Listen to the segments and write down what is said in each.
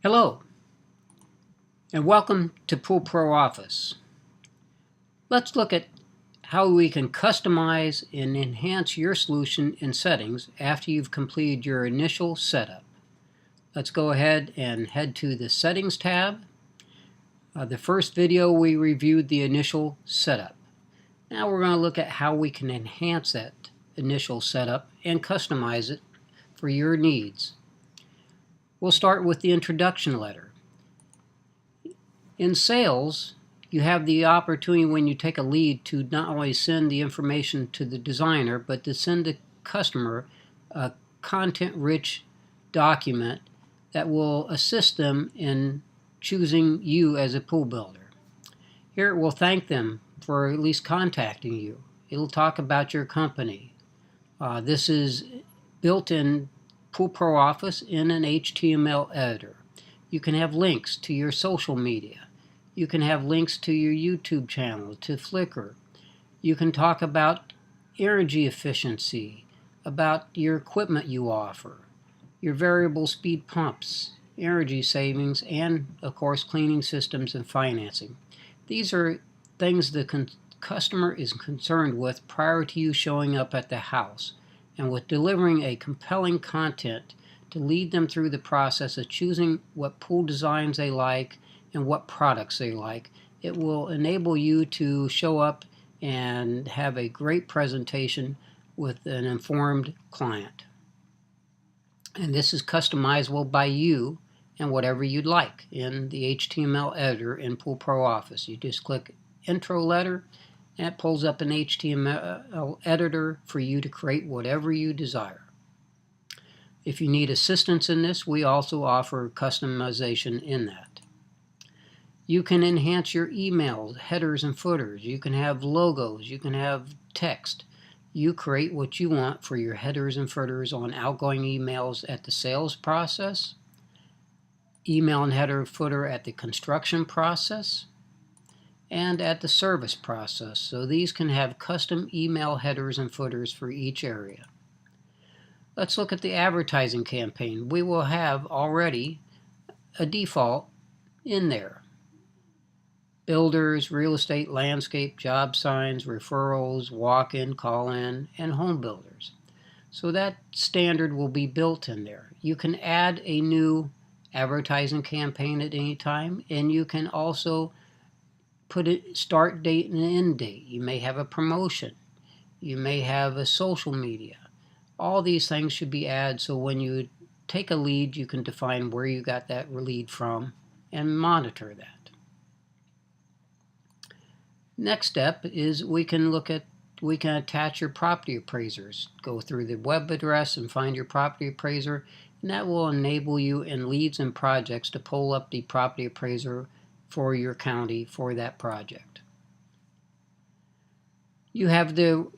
Hello, and welcome to Pool Pro Office. Let's look at how we can customize and enhance your solution in settings after you've completed your initial setup. Let's go ahead and head to the Settings tab. The first video we reviewed the initial setup. Now we're going to look at how we can enhance that initial setup and customize it for your needs. We'll start with the introduction letter. In sales, you have the opportunity when you take a lead to not only send the information to the designer, but to send the customer a content-rich document that will assist them in choosing you as a pool builder. Here it will thank them for at least contacting you. It'll talk about your company. This is built in Pool Pro Office in an HTML editor. You can have links to your social media. You can have links to your YouTube channel, to Flickr. You can talk about energy efficiency, about your equipment you offer, your variable speed pumps, energy savings, and of course cleaning systems and financing. These are things the customer is concerned with prior to you showing up at the house, and with delivering a compelling content to lead them through the process of choosing what pool designs they like and what products they like. It will enable you to show up and have a great presentation with an informed client. And this is customizable by you and whatever you'd like in the HTML editor in Pool Pro Office. You just click Intro Letter and it pulls up an HTML editor for you to create whatever you desire. If you need assistance in this, we also offer customization in that. You can enhance your emails, headers and footers. You can have logos. You can have text. You create what you want for your headers and footers on outgoing emails at the sales process, email and header footer at the construction process, and at the service process. So these can have custom email headers and footers for each area. Let's look at the advertising campaign. We will have already a default in there. Builders, real estate, landscape, job signs, referrals, walk-in, call-in, and home builders. So that standard will be built in there. You can add a new advertising campaign at any time, and you can also put a start date and an end date. You may have a promotion. You may have a social media. All these things should be added so when you take a lead, you can define where you got that lead from and monitor that. Next step is we can attach your property appraisers. Go through the web address and find your property appraiser, and that will enable you in leads and projects to pull up the property appraiser for your county for that project. You have the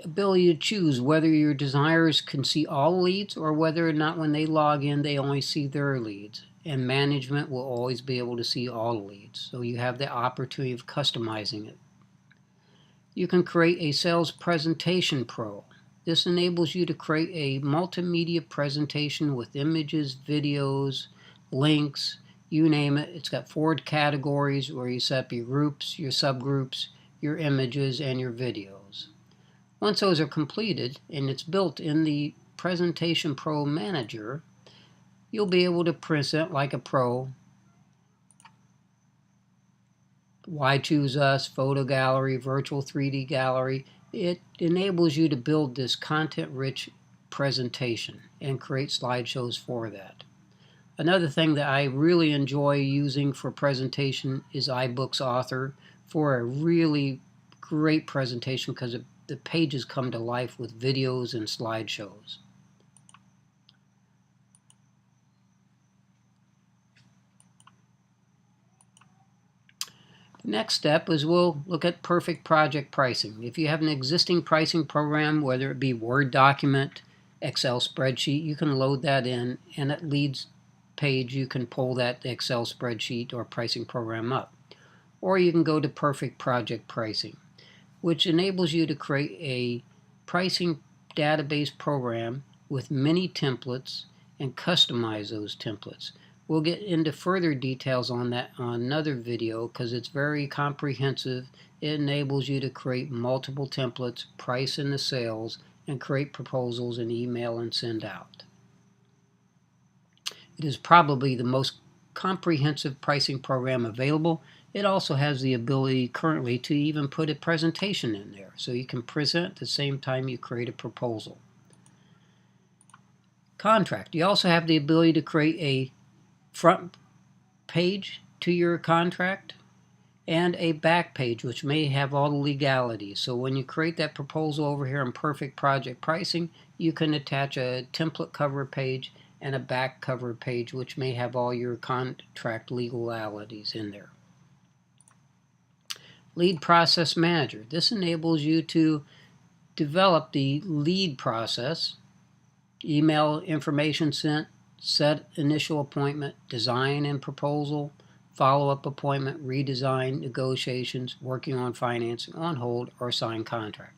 ability to choose whether your designers can see all leads or whether or not when they log in they only see their leads. And management will always be able to see all leads. So you have the opportunity of customizing it. You can create a sales presentation pro. This enables you to create a multimedia presentation with images, videos, links, you name it. It's got 4 categories where you set up your groups, your subgroups, your images, and your videos. Once those are completed and it's built in the Presentation Pro Manager, you'll be able to present like a pro. Why choose us, photo gallery, virtual 3D gallery. It enables you to build this content-rich presentation and create slideshows for that. Another thing that I really enjoy using for presentation is iBooks Author for a really great presentation because the pages come to life with videos and slideshows. The next step is we'll look at perfect project pricing. If you have an existing pricing program, whether it be Word document, Excel spreadsheet, you can load that in, and at leads page you can pull that Excel spreadsheet or pricing program up. Or you can go to perfect project pricing, which enables you to create a pricing database program with many templates and customize those templates, We'll get into further details on that on another video because it's very comprehensive. It enables you to create multiple templates, price in the sales, and create proposals in email and send out. It is probably the most comprehensive pricing program available. It also has the ability currently to even put a presentation in there, so you can present at the same time you create a proposal. Contract. You also have the ability to create a front page to your contract and a back page, which may have all the legalities. So when you create that proposal over here in Perfect Project Pricing, you can attach a template cover page and a back cover page, which may have all your contract legalities in there. Lead Process Manager. This enables you to develop the lead process, email information sent, set initial appointment, design and proposal, follow-up appointment, redesign, negotiations, working on financing, on hold, or sign contract.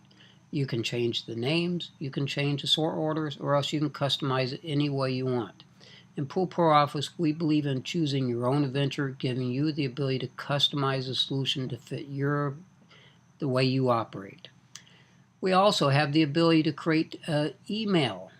You can change the names, you can change the sort orders, or else you can customize it any way you want. In Pool Pro Office, we believe in choosing your own adventure, giving you the ability to customize a solution to fit the way you operate. We also have the ability to create an email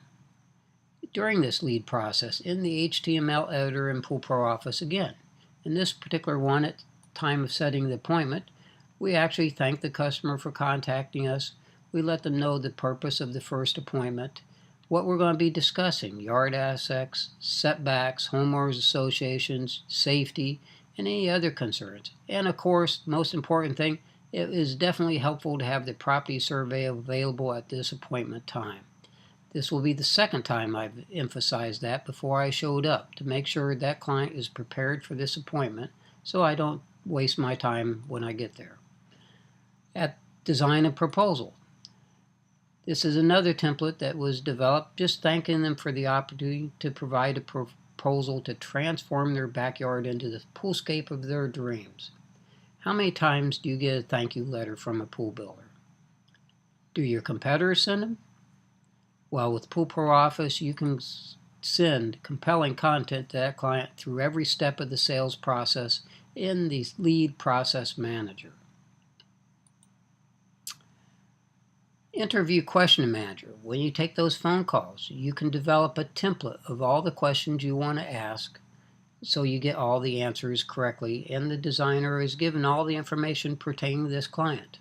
during this lead process in the HTML editor in Pool Pro Office again. In this particular one, at the time of setting the appointment, we actually thank the customer for contacting us. We let them know the purpose of the first appointment, what we're going to be discussing, yard assets, setbacks, homeowners associations, safety, and any other concerns. And of course, most important thing, it is definitely helpful to have the property survey available at this appointment time. This will be the second time I've emphasized that before I showed up, to make sure that client is prepared for this appointment so I don't waste my time when I get there. At Design a Proposal. This is another template that was developed, just thanking them for the opportunity to provide a proposal to transform their backyard into the poolscape of their dreams. How many times do you get a thank you letter from a pool builder? Do your competitors send them? Well, with Pool Pro Office, you can send compelling content to that client through every step of the sales process in the Lead Process Manager. Interview Question Manager. When you take those phone calls, you can develop a template of all the questions you want to ask so you get all the answers correctly, and the designer is given all the information pertaining to this client.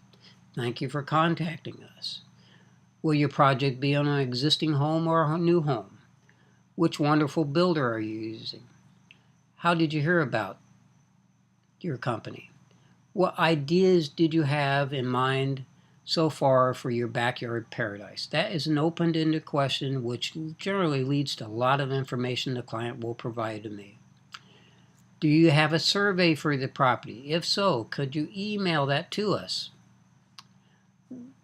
Thank you for contacting us. Will your project be on an existing home or a new home? Which wonderful builder are you using? How did you hear about your company? What ideas did you have in mind so far for your backyard paradise? That is an open-ended question which generally leads to a lot of information the client will provide to me. Do you have a survey for the property? If so, could you email that to us?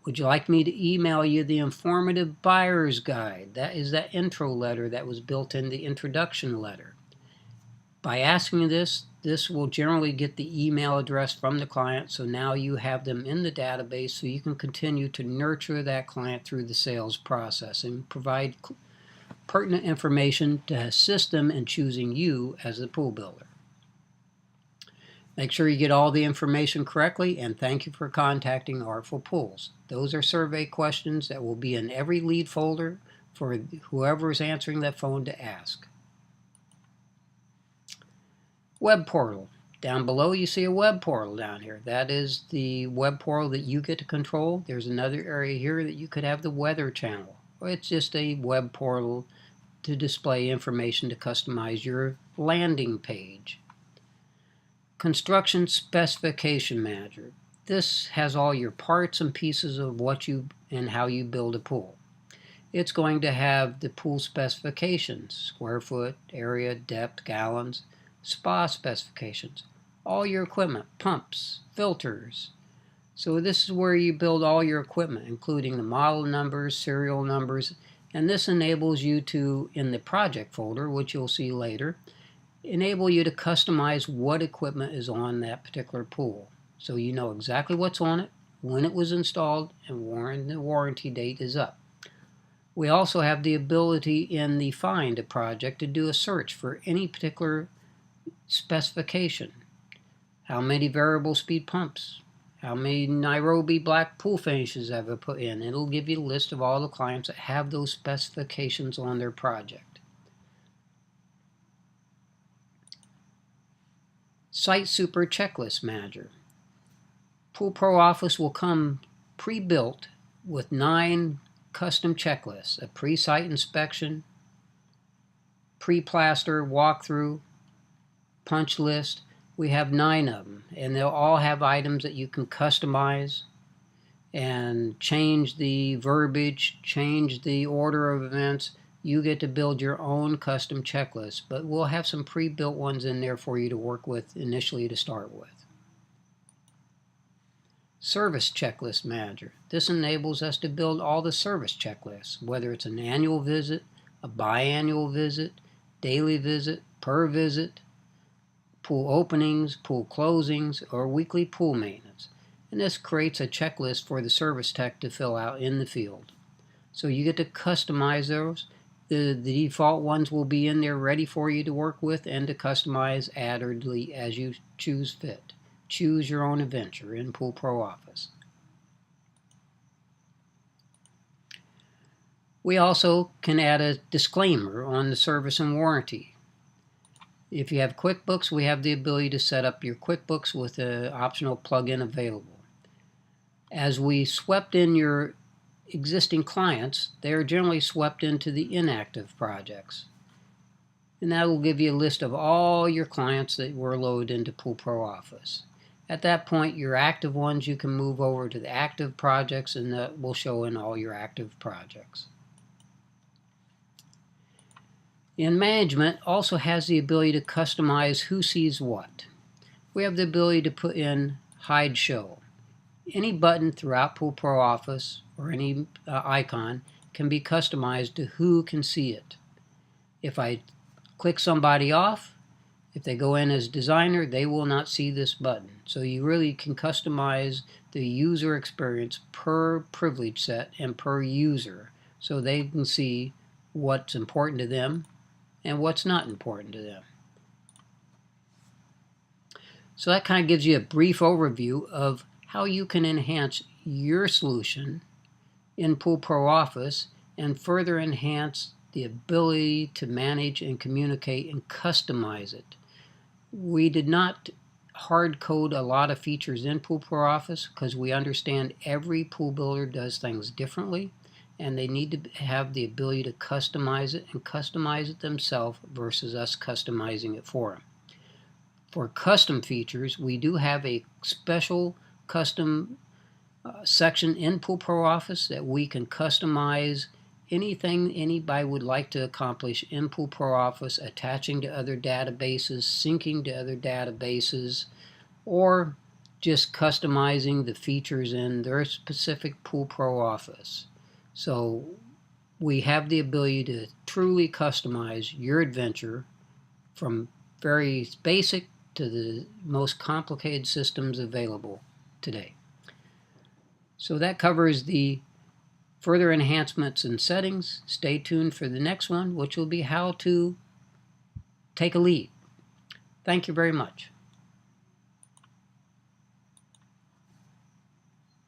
Would you like me to email you the informative buyer's guide? That is that intro letter that was built in the introduction letter. By asking this will generally get the email address from the client, so now you have them in the database so you can continue to nurture that client through the sales process and provide pertinent information to assist them in choosing you as the pool builder. Make sure you get all the information correctly, and thank you for contacting Artful Pools. Those are survey questions that will be in every lead folder for whoever is answering that phone to ask. Web portal. Down below you see a web portal down here. That is the web portal that you get to control. There's another area here that you could have the weather channel. It's just a web portal to display information to customize your landing page. Construction Specification Manager. This has all your parts and pieces of what you and how you build a pool. It's going to have the pool specifications, square foot, area, depth, gallons, spa specifications, all your equipment, pumps, filters. So this is where you build all your equipment, including the model numbers, serial numbers, and this enables you to, in the project folder, which you'll see later, enable you to customize what equipment is on that particular pool. So you know exactly what's on it, when it was installed, and when the warranty date is up. We also have the ability in the Find a Project to do a search for any particular specification. How many variable speed pumps? How many Nairobi black pool finishes have I put in? It'll give you a list of all the clients that have those specifications on their project. Site Super Checklist Manager. Pool Pro Office will come pre-built with 9 custom checklists: a pre-site inspection, pre-plaster walkthrough, punch list. We have 9 of them, and they'll all have items that you can customize and change the verbiage, change the order of events. You get to build your own custom checklist, but we'll have some pre-built ones in there for you to work with initially to start with. Service Checklist Manager. This enables us to build all the service checklists, whether it's an annual visit, a biannual visit, daily visit, per visit, pool openings, pool closings, or weekly pool maintenance. And this creates a checklist for the service tech to fill out in the field. So you get to customize those. The default ones will be in there ready for you to work with and to customize, add, or delete as you choose fit. Choose your own adventure in Pool Pro Office. We also can add a disclaimer on the service and warranty. If you have QuickBooks, we have the ability to set up your QuickBooks with an optional plugin available. As we swept in your existing clients, they are generally swept into the inactive projects. And that will give you a list of all your clients that were loaded into Pool Pro Office. At that point, your active ones, you can move over to the active projects, and that will show in all your active projects. In management, also has the ability to customize who sees what. We have the ability to put in hide show. Any button throughout Pool Pro Office or any icon can be customized to who can see it. If I click somebody off, if they go in as designer, they will not see this button. So you really can customize the user experience per privilege set and per user, so they can see what's important to them and what's not important to them. So that kind of gives you a brief overview of how you can enhance your solution in Pool Pro Office and further enhance the ability to manage and communicate and customize it. We did not hard code a lot of features in Pool Pro Office because we understand every pool builder does things differently, and they need to have the ability to customize it and customize it themselves versus us customizing it for them. For custom features, we do have a special custom section in Pool Pro Office that we can customize anything anybody would like to accomplish in Pool Pro Office, attaching to other databases, syncing to other databases, or just customizing the features in their specific Pool Pro Office. So we have the ability to truly customize your adventure from very basic to the most complicated systems available today. So that covers the further enhancements and settings. Stay tuned for the next one, which will be how to take a lead. Thank you very much.